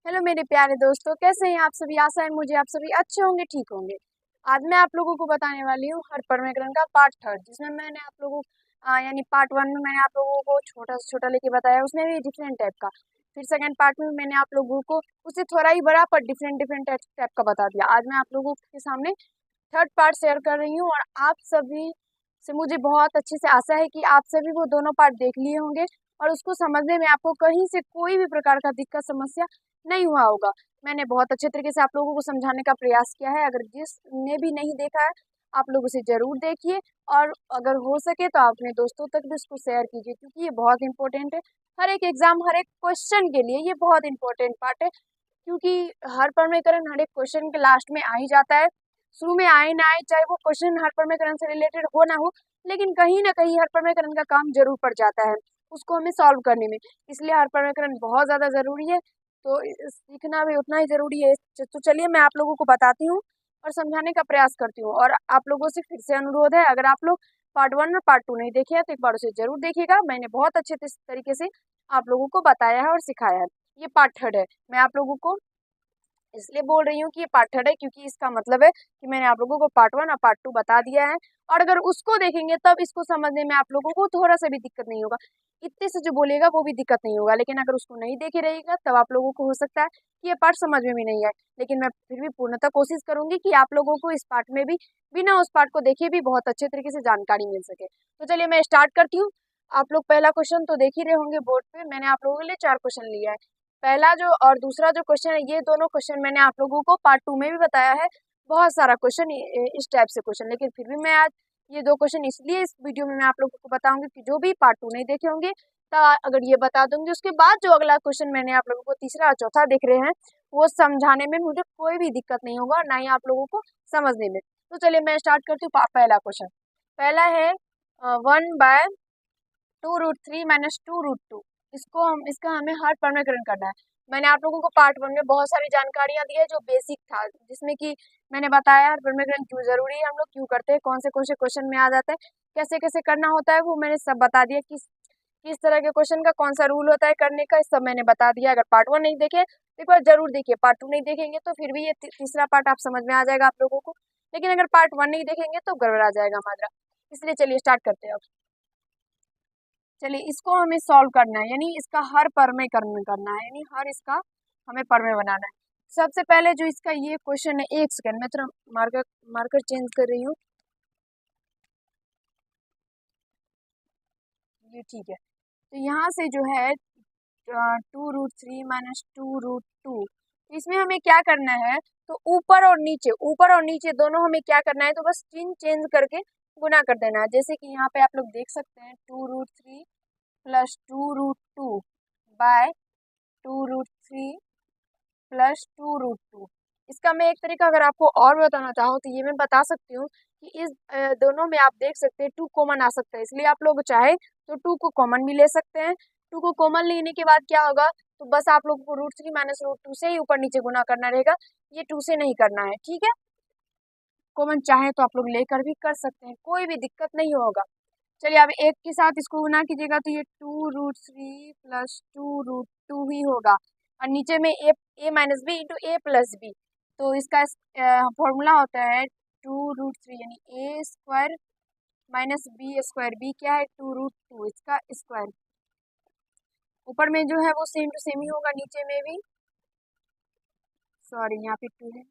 Hello मेरे प्यारे दोस्तों, कैसे हैं आप सभी। आशा है मुझे आप सभी अच्छे होंगे, ठीक होंगे। आज मैं आप लोगों को बताने वाली हूँ हर परमेकरण का पार्ट थर्ड, जिसमें मैंने आप लोगों यानी पार्ट वन में मैंने आप लोगों को छोटा से छोटा लेके बताया, उसमें भी डिफरेंट टाइप का। फिर सेकंड पार्ट में मैंने आप लोगों को उससे थोड़ा ही बड़ा पर डिफरेंट डिफरेंट टाइप का बता दिया। आज मैं आप लोगों के सामने थर्ड पार्ट शेयर कर रही हूँ, और आप सभी से मुझे बहुत अच्छे से आशा है कि आप सभी वो दोनों पार्ट देख लिए होंगे और उसको समझने में आपको कहीं से कोई भी प्रकार का दिक्कत समस्या नहीं हुआ होगा। मैंने बहुत अच्छे तरीके से आप लोगों को समझाने का प्रयास किया है। अगर जिसने भी नहीं देखा है, आप लोग उसे जरूर देखिए, और अगर हो सके तो आप अपने दोस्तों तक भी उसको शेयर कीजिए, क्योंकि ये बहुत इंपॉर्टेंट है। हर एक एग्जाम, हर एक क्वेश्चन के लिए ये बहुत इंपॉर्टेंट पार्ट है, क्योंकि हर प्रमेयकरण हर एक क्वेश्चन के लास्ट में आ ही जाता है। शुरू में आए ना आए, चाहे वो क्वेश्चन हर प्रमेयकरण से रिलेटेड हो ना हो, लेकिन कहीं ना कहीं हर प्रमेयकरण का काम जरूर पड़ जाता है उसको हमें सॉल्व करने में। इसलिए हर प्रमेयकरण बहुत ज्यादा जरूरी है, तो सीखना भी उतना ही जरूरी है। तो चलिए मैं आप लोगों को बताती हूँ और समझाने का प्रयास करती हूँ। और आप लोगों से फिर से अनुरोध है, अगर आप लोग पार्ट वन और पार्ट टू नहीं देखे हैं तो एक बार उसे जरूर देखिएगा। मैंने बहुत अच्छे तरीके से आप लोगों को बताया है और सिखाया है। ये पार्ट थर्ड है। मैं आप लोगों को इसलिए बोल रही हूँ कि ये पार्ट थर्ड है, क्योंकि इसका मतलब है कि मैंने आप लोगों को पार्ट वन और पार्ट टू बता दिया है, और अगर उसको देखेंगे तब इसको समझने में आप लोगों को थोड़ा सा भी दिक्कत नहीं होगा। इतने से जो बोलेगा वो भी दिक्कत नहीं होगा, लेकिन अगर उसको नहीं देखे रहेगा तब आप लोगों को हो सकता है कि ये पार्ट समझ में भी नहीं आए। लेकिन मैं फिर भी पूर्णतः कोशिश करूंगी कि आप लोगों को इस पार्ट में भी बिना उस पार्ट को देखे भी बहुत अच्छे तरीके से जानकारी मिल सके। तो चलिए मैं स्टार्ट करती हूँ। आप लोग पहला क्वेश्चन तो देख ही रहे होंगे बोर्ड पे। मैंने आप लोगों के लिए 4 क्वेश्चन लिया है। पहला जो और दूसरा जो क्वेश्चन है, ये दोनों क्वेश्चन मैंने आप लोगों को पार्ट टू में भी बताया है। बहुत सारा क्वेश्चन इस टाइप से क्वेश्चन, लेकिन फिर भी मैं आज ये 2 क्वेश्चन इसलिए इस वीडियो में मैं आप लोगों को बताऊंगी कि जो भी पार्ट टू नहीं देखे होंगे तो अगर ये बता दूंगी, उसके बाद जो अगला क्वेश्चन मैंने आप लोगों को तीसरा और चौथा देख रहे हैं, वो समझाने में मुझे कोई भी दिक्कत नहीं होगा, और ना ही आप लोगों को समझने में। तो चलिए मैं स्टार्ट करती हूँ। पहला क्वेश्चन पहला है 1/2√3 - 2√2। इसका हमें हर परमेकरण करना है। मैंने आप लोगों को पार्ट वन में बहुत सारी जानकारियां दी है जो बेसिक था, जिसमें कि मैंने बताया हर परमेकरण क्यों जरूरी है, हम लोग क्यों करते हैं, कौन से क्वेश्चन में आ जाते हैं, कैसे कैसे करना होता है, वो मैंने सब बता दिया। किस तरह के क्वेश्चन का कौन सा रूल होता है करने का, सब मैंने बता दिया। अगर पार्ट वन नहीं देखे तो एक बार जरूर देखिए। पार्ट टू नहीं देखेंगे तो फिर भी ये तीसरा पार्ट आप समझ में आ जाएगा आप लोगों को, लेकिन अगर पार्ट वन नहीं देखेंगे तो गड़बड़ा जाएगा हमारा। इसलिए चलिए स्टार्ट करते हैं अब। चलिए इसको हमें सॉल्व करना है, यानी इसका हर परमेय करना है, यानी हर इसका हमें परमेय बनाना है। सबसे पहले जो इसका ये क्वेश्चन है, एक सेकंड मैं थोड़ा मार्कर मार्कर चेंज कर रही हूँ। ये ठीक है। तो यहाँ से जो है 2√3 - 2√2, इसमें हमें क्या करना है, तो ऊपर और नीचे दोनों हमें क्या करना है, तो बस चिन्ह चेंज करके गुना कर देना है। जैसे कि यहाँ पे आप लोग देख सकते हैं 2√3 + 2√2 बाय 2√3 + 2√2। इसका मैं एक तरीका अगर आपको और बताना चाहूँ तो ये मैं बता सकती हूँ कि इस दोनों में आप देख सकते हैं 2 कॉमन आ सकता है, इसलिए आप लोग चाहे तो 2 को कॉमन भी ले सकते हैं। 2 को कॉमन लेने के बाद क्या होगा, तो बस आप लोगों को √3 - √2 से ही ऊपर नीचे गुना करना रहेगा, ये 2 से नहीं करना है, ठीक है। कॉमन चाहे तो आप लोग लेकर भी कर सकते हैं, कोई भी दिक्कत नहीं होगा। चलिए अब एक के साथ इसको गुना कीजिएगा तो ये 2√3 + 2√2 ही होगा, और नीचे में a - b × a + b। तो इसका फॉर्मूला होता है 2√3 यानी a² - b²। b क्या है, 2√2, इसका स्क्वायर। ऊपर में जो है वो सेम टू सेम ही होगा, नीचे में भी, सॉरी यहाँ पे 2 है,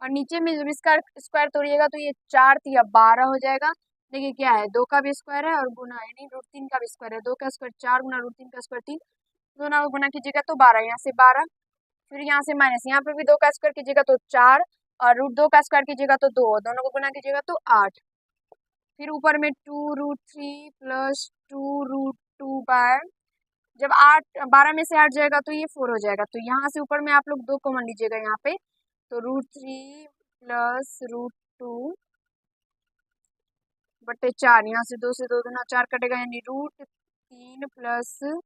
और नीचे में जब इसका स्क्वायर तोड़िएगा तो ये 4 × 12 हो जाएगा। देखिए क्या है, 2 का भी स्क्वायर है और गुना यानी √3 का भी स्क्वायर है। 2 का स्क्वायर 4 × √3 का स्क्वायर 3, दोनों को गुना कीजिएगा तो 12, यहाँ से 12, फिर यहाँ से माइनस, यहाँ पे भी 2 का स्क्वायर कीजिएगा तो 4, और √2 का स्क्वायर कीजिएगा तो 2, दोनों को गुना कीजिएगा तो 8। फिर ऊपर में 2√3 + 2√2 बाय, जब 12 में से 8 जाएगा तो ये 4 हो जाएगा। तो यहाँ से ऊपर में आप लोग 2 कॉमन लीजिएगा यहाँ पे, तो √3 + √2 बटे 4, यहाँ से 2 से 2 दूना 4 कटेगा, यानी √3 +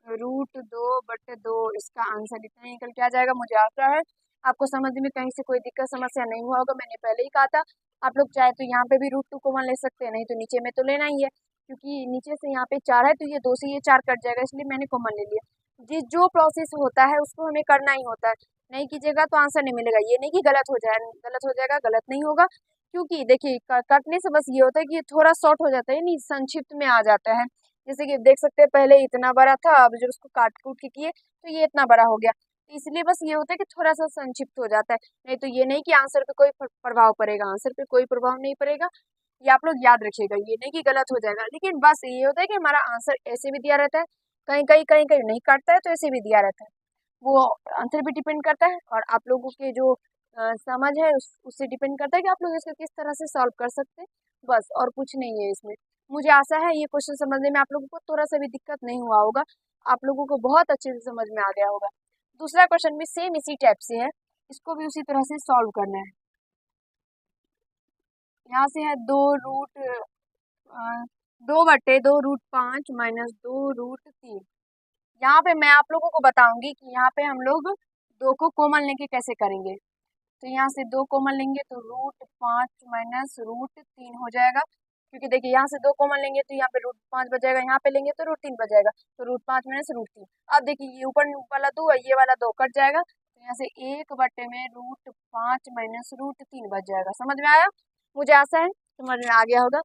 √2/2। इसका आंसर इतना ही निकल के आ जाएगा। मुझे आशा है आपको समझने में कहीं से कोई दिक्कत समस्या नहीं हुआ होगा। मैंने पहले ही कहा था, आप लोग चाहे तो यहाँ पे भी √2 कॉमन ले सकते हैं, नहीं तो नीचे में तो लेना ही है, क्योंकि नीचे से यहाँ पे 4 है तो ये 2 से ये 4 कट जाएगा, इसलिए मैंने कॉमन ले लिया। जो प्रोसेस होता है उसको हमें करना ही होता है। नहीं कीजिएगा तो आंसर नहीं मिलेगा। ये नहीं कि गलत हो जाएगा, गलत नहीं होगा। क्योंकि देखिए कटने से बस ये होता है कि ये थोड़ा शॉर्ट हो जाता है, नहीं संक्षिप्त में आ जाता है। जैसे कि देख सकते हैं पहले इतना बड़ा था, अब जब उसको काट कूट के किए तो ये इतना बड़ा हो गया। इसलिए बस ये होता है कि थोड़ा सा संक्षिप्त हो जाता है। नहीं तो ये नहीं कि आंसर पे कोई प्रभाव पड़ेगा, आंसर पे कोई प्रभाव नहीं पड़ेगा। ये आप लोग याद रखिएगा, ये नहीं कि गलत हो जाएगा। लेकिन बस ये होता है कि हमारा आंसर ऐसे भी दिया रहता है, कहीं कहीं नहीं काटता है तो ऐसे भी दिया रहता है। वो आंसर पे डिपेंड करता है और आप लोगों के जो समझ है उससे डिपेंड करता है कि आप लोग इसको किस तरह से सॉल्व कर सकते हैं। बस और कुछ नहीं है इसमें। मुझे आशा है ये क्वेश्चन समझने में आप लोगों को थोड़ा सा भी दिक्कत नहीं हुआ होगा, आप लोगों को बहुत अच्छे से समझ में आ गया होगा। दूसरा क्वेश्चन भी सेम इसी टाइप से है, इसको भी उसी तरह से सॉल्व करना है। यहाँ से है 2√2/2 √5 -2√3। यहाँ पे मैं आप लोगों को बताऊंगी कि यहाँ पे हम लोग 2 को कॉमन लेके कैसे करेंगे। तो यहाँ से 2 कॉमन लेंगे तो √5 -√3 हो जाएगा। क्योंकि देखिए यहाँ से 2 कॉमन लेंगे तो यहाँ पे √5 बच जाएगा, यहाँ पे लेंगे तो √3 बच जाएगा। तो √5 -√3। अब देखिए ये ऊपर वाला 2 और ये वाला 2 कट जाएगा, तो यहाँ से 1/√5 -√3 बच जाएगा। समझ में आया? मुझे आशा है समझ में आ गया होगा।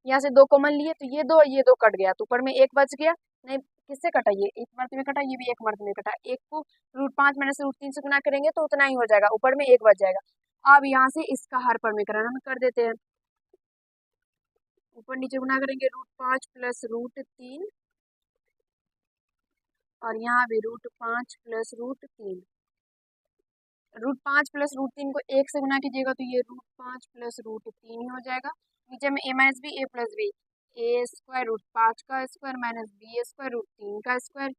यहाँ से 2 कॉमन लिए तो ये दो कट गया, तो ऊपर में 1 बच गया। नहीं, किससे कटा? ये एक मर्द में कटा, ये भी एक मर्द में कटा। एक को √5 -√3 से गुना करेंगे तो उतना ही हो जाएगा, ऊपर में 1 बच जाएगा। अब यहाँ से इसका हर परमीकरण हम कर देते हैं। ऊपर नीचे गुना करेंगे √5 + √3 और यहाँ भी √5 + √3। √5 + √3 को 1 से गुना कीजिएगा तो ये √5 + √3 ही हो जाएगा। नीचे में a - b a + b a² √5 का स्क्वायर -b² √3 का स्क्वायर।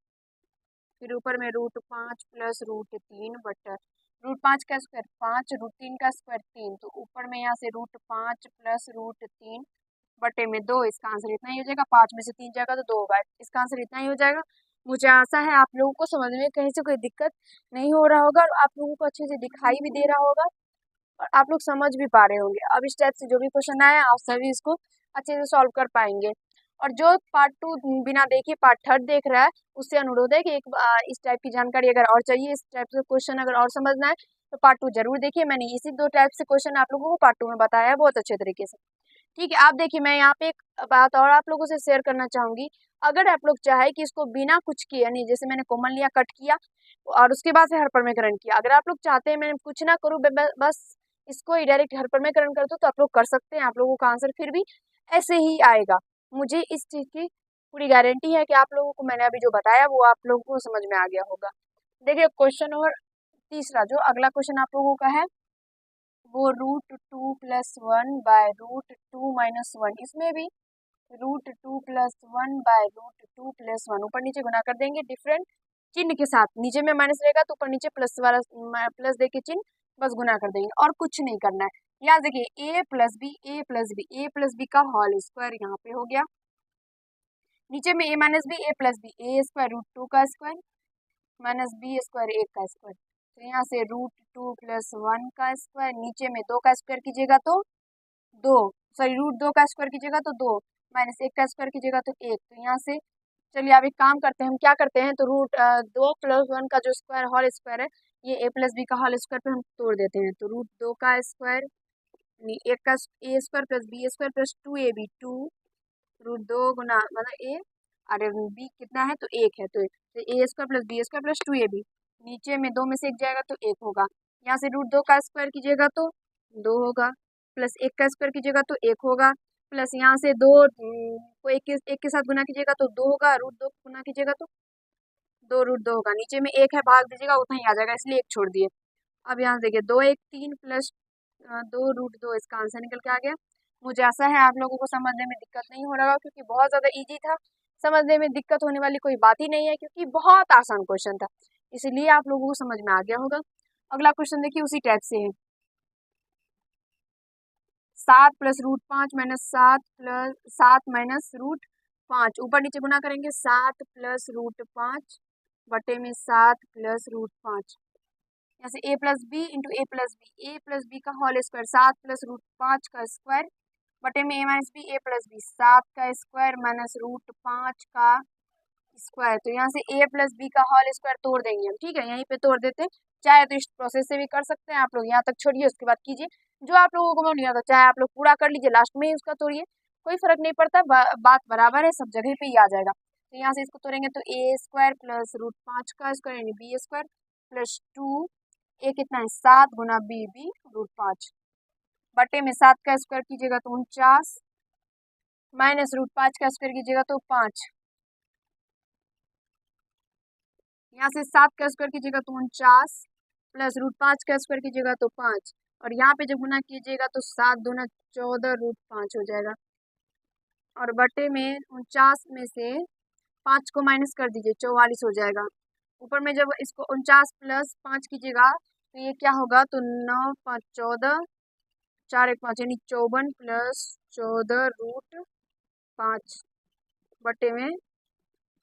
फिर ऊपर में √5 + √3 बटा √5 का स्क्वायर 5 √3 का स्क्वायर 3। तो ऊपर में यहाँ से √5 + √3 बटे में 2। इसका आंसर इतना ही हो जाएगा। 5 में से 3 जाएगा तो 2 होगा। इसका आंसर इतना ही हो जाएगा। मुझे आशा है आप लोगों को समझ में कहीं से कोई दिक्कत नहीं हो रहा होगा और आप लोगों को अच्छे से दिखाई भी दे रहा होगा और आप लोग समझ भी पा रहे होंगे। अब इस टाइप से जो भी क्वेश्चन आया आप सभी इसको अच्छे से सॉल्व कर पाएंगे। और जो पार्ट 2 बिना देखे पार्ट 3 देख रहा है उससे अनुरोध है कि इस टाइप की जानकारी अगर और चाहिए, इस टाइप से क्वेश्चन अगर और समझना है तो पार्ट 2 जरूर देखिए। मैंने इसी 2 टाइप से क्वेश्चन आप लोगों को पार्ट 2 में बताया है बहुत अच्छे तरीके से। ठीक है, आप देखिए मैं यहाँ पे एक बात और आप लोगों से शेयर करना चाहूंगी। अगर आप लोग चाहे कि इसको बिना कुछ किए, यानी जैसे मैंने कॉमन लिया, कट किया और उसके बाद से हरप्रमेकरण किया, अगर आप लोग चाहते हैं मैं कुछ ना करूँ, बस इसको ही डायरेक्ट हरप्रमेकरण कर दो, तो आप लोग कर सकते हैं। आप लोगों का आंसर फिर भी ऐसे ही आएगा। मुझे इस चीज की पूरी गारंटी है कि आप लोगों को मैंने अभी जो बताया वो आप लोगों को समझ में आ गया होगा। देखिए क्वेश्चन और तीसरा जो अगला क्वेश्चन आप लोगों का है वो √2 + 1/√2 - 1। इसमें भी √2 + 1/√2 + 1 ऊपर नीचे गुना कर देंगे डिफरेंट चिन्ह के साथ। नीचे में माइनस रहेगा तो ऊपर नीचे प्लस वाला प्लस दे के चिन्ह बस गुना कर देंगे और कुछ नहीं करना है। यहाँ देखिए a + b a + b का होल स्क्वायर यहाँ पे हो गया। नीचे में a - b a + b a² √2 का स्क्वायर -b² 1 का स्क्वायर। तो यहाँ से √2 + 1 का स्क्वायर, नीचे में 2 का स्क्वायर कीजिएगा तो 2, सॉरी √2 का स्क्वायर कीजिएगा तो 2 -1 का स्क्वायर कीजिएगा तो 1। तो यहाँ से चलिए अब एक काम करते हैं, हम क्या करते हैं तो √2 + 1 का जो स्क्वायर होल स्क्वायर है ये a + b का होल स्क्वायर पे हम तोड़ देते हैं। तो √2 का स्क्वायर 1 का a² + b² + 2ab 2 √2 गुना मतलब a और b कितना है तो 1 है, तो a² + b² + 2ab। नीचे में 2 में से 1 जाएगा तो 1 होगा। यहाँ से √2 का स्क्वायर कीजिएगा तो 2 होगा, प्लस 1 का स्क्वायर कीजिएगा तो 1 होगा, प्लस यहाँ से 2 को 1 के साथ गुना कीजिएगा तो 2 होगा, √2 को गुना कीजिएगा तो 2 √2 होगा। नीचे में 1 है, भाग दीजिएगा उतना ही आ जाएगा, इसलिए 1 छोड़ दिए। अब यहाँ से देखिए 2 1 3 प्लस 2 √2 इसका आंसर निकल के आ गया। मुझे आशा है आप लोगों को समझने में दिक्कत नहीं हो रहा होगा, क्योंकि बहुत ज़्यादा इजी था। समझने में दिक्कत होने वाली कोई बात ही नहीं है, क्योंकि बहुत आसान क्वेश्चन था, इसलिए आप लोगों को समझ में आ गया होगा। अगला क्वेश्चन देखिए उसी टाइप से है। 7 + √5 - 7 -√5 ऊपर नीचे गुना करेंगे 7 + √5 बटे में 7 + √5। जैसे a + b × a + b का होल स्क्वायर 7 + √5 का स्क्वायर बटे में a - b a + b 7 का स्क्वायर -√5 का स्क्वायर, तो यहाँ से a प्लस बी का होल स्क्वायर तोड़ देंगे हम, ठीक है, यहीं पे तोड़ देते हैं। चाहे तो इस प्रोसेस से भी कर सकते हैं आप लोग, यहाँ तक छोड़िए, उसके बाद कीजिए जो आप लोगों को नहीं आता, चाहे आप लोग पूरा कर लीजिए, लास्ट में ही उसका तोड़िए, कोई फर्क नहीं पड़ता, बात बराबर है, सब जगह पे ही आ जाएगा। तो यहाँ से इसको तोड़ेंगे तो a स्क्वायर प्लस रूट 5 का स्क्वायर यानी बी स्क्वायर प्लस 2, ए कितना है 7 गुना बी रूट 5 बटे में 7 का स्क्वायर कीजिएगा तो 49 माइनस रूट 5 का स्क्वायर कीजिएगा तो 5, यहाँ से 7 का स्क्वायर कीजिएगा तो 49 प्लस रूट 5 का स्क्वायर कीजिएगा तो 5, और यहाँ पे जब गुना कीजिएगा तो 7 दूना 14 रूट 5 हो जाएगा, और बटे में 49 में से 5 को माइनस कर दीजिए 44 हो जाएगा। ऊपर में जब इसको 49 प्लस 5 कीजिएगा तो ये क्या होगा, तो 9 5 14 4 1 5 यानी 54 प्लस 14 रूट 5 बटे में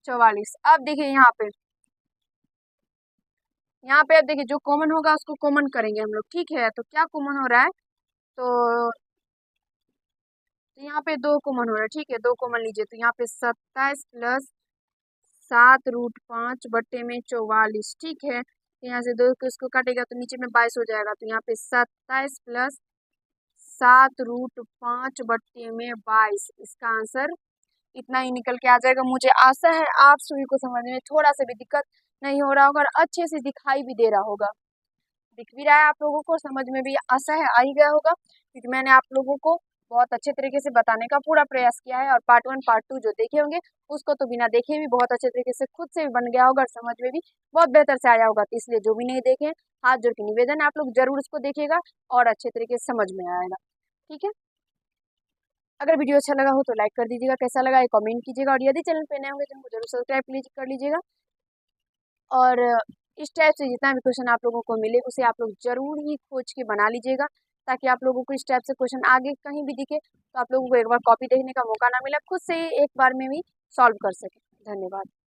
44। अब देखिए यहाँ पे अब देखिए जो कॉमन होगा उसको कॉमन करेंगे हम लोग, ठीक है, तो क्या कॉमन हो रहा है, तो यहाँ पे 2 कॉमन हो रहा है, ठीक है, 2 कॉमन लीजिए, तो यहाँ पे 27 प्लस 7 रूट 5 बटे में 44, ठीक है, तो यहाँ से 2 को इसको काटेगा तो नीचे में 22 हो जाएगा, तो यहाँ पे 27 प्लस 7 रूट 5 बटे में 22, इसका आंसर इतना ही निकल के आ जाएगा। मुझे आशा है आप सभी को समझ में थोड़ा सा भी दिक्कत नहीं हो रहा होगा और अच्छे से दिखाई भी दे रहा होगा, दिख भी रहा है आप लोगों को, समझ में भी आशा है आ ही गया होगा, क्योंकि मैंने आप लोगों को बहुत अच्छे तरीके से बताने का पूरा प्रयास किया है, और पार्ट 1 पार्ट 2 जो देखे होंगे उसको तो बिना देखे भी बहुत अच्छे तरीके से खुद से भी बन गया होगा और समझ में भी बहुत बेहतर से आया होगा। तो इसलिए जो भी नहीं देखे हाथ जोड़ के निवेदन है आप लोग जरूर उसको देखिएगा और अच्छे तरीके से समझ में आएगा, ठीक है। अगर वीडियो अच्छा लगा हो तो लाइक कर दीजिएगा, कैसा लगा ये कमेंट कीजिएगा, और यदि चैनल पे नए होंगे तो उनको जरूर सब्सक्राइब कर लीजिएगा, और इस टाइप से जितना भी क्वेश्चन आप लोगों को मिले उसे आप लोग जरूर ही खोज के बना लीजिएगा, ताकि आप लोगों को इस टाइप से क्वेश्चन आगे कहीं भी दिखे तो आप लोगों को एक बार कॉपी देखने का मौका ना मिले, खुद से ही एक बार में भी सॉल्व कर सके। धन्यवाद।